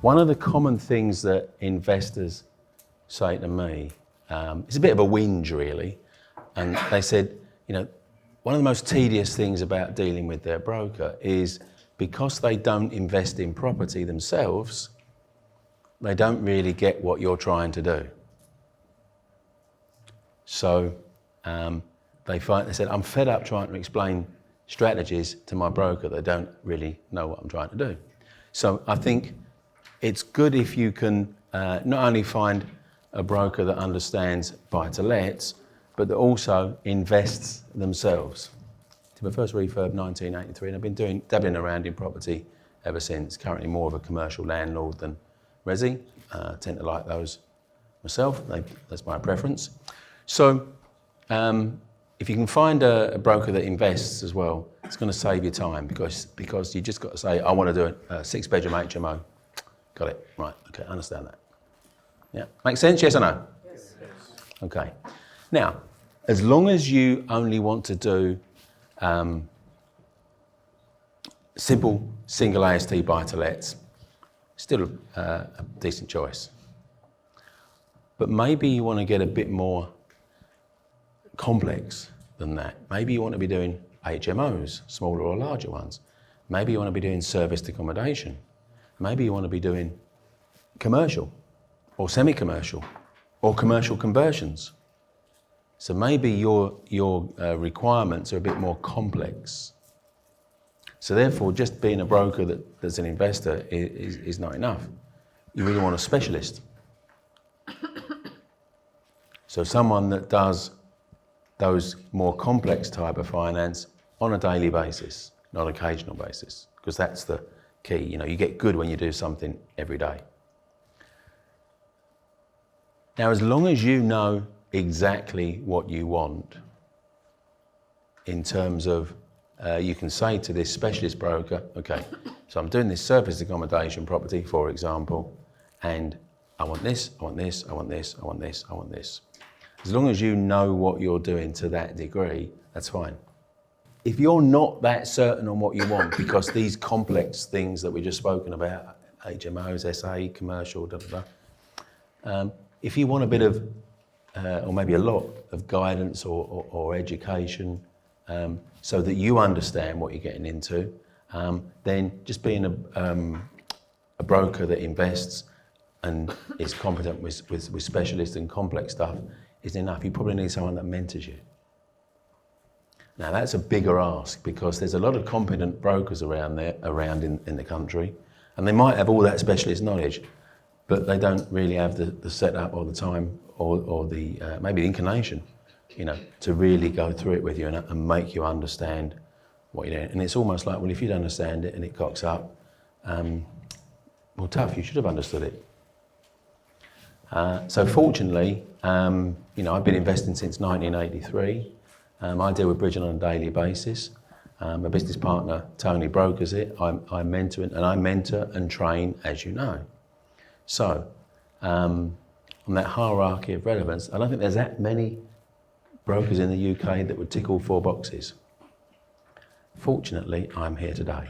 One of the common things that investors say to me, it's a bit of a whinge really, and they said, you know, one of the most tedious things about dealing with their broker is because they don't invest in property themselves, they don't really get what you're trying to do. So they said, I'm fed up trying to explain strategies to my broker that don't really know what I'm trying to do. So I think it's good if you can not only find a broker that understands buy-to-lets, but that also invests themselves. My first refurb 1983, and I've been dabbling around in property ever since. Currently more of a commercial landlord than resi. I tend to like those myself. That's my preference. So if you can find a broker that invests as well, it's going to save you time because you just got to say, I want to do a 6-bedroom HMO. Got it. Right. Okay. I understand that. Yeah. Make sense? Yes or no? Yes. Okay. Now, as long as you only want to do simple single AST buy-to-lets, still a decent choice. But maybe you want to get a bit more complex than that. Maybe you want to be doing HMOs, smaller or larger ones. Maybe you want to be doing serviced accommodation. Maybe you want to be doing commercial or semi-commercial or commercial conversions. So maybe your requirements are a bit more complex. So therefore, just being a broker that's an investor is not enough. You really want a specialist. So someone that does those more complex type of finance on a daily basis, not an occasional basis, because that's the key. You know, you get good when you do something every day. Now, as long as you know exactly what you want in terms of, you can say to this specialist broker, okay, so I'm doing this serviced accommodation property, for example, and I want this, I want this, I want this, I want this, I want this. As long as you know what you're doing to that degree, that's fine. If you're not that certain on what you want, because these complex things that we've just spoken about, HMOs, SA, commercial, if you want a bit of, or maybe a lot of guidance or education, so that you understand what you're getting into, then just being a broker that invests and is competent with specialists and complex stuff isn't enough. You probably need someone that mentors you. Now that's a bigger ask because there's a lot of competent brokers around in the country, and they might have all that specialist knowledge, but they don't really have the setup or the time or the maybe the inclination, you know, to really go through it with you and make you understand what you're doing. And it's almost like, well, if you don't understand it and it cocks up, well, tough, you should have understood it. So fortunately, you know, I've been investing since 1983. I deal with bridging on a daily basis. My business partner, Tony, brokers it. I mentor and I mentor and train, as you know. So, on that hierarchy of relevance, I don't think there's that many brokers in the UK that would tick all 4 boxes. Fortunately, I'm here today.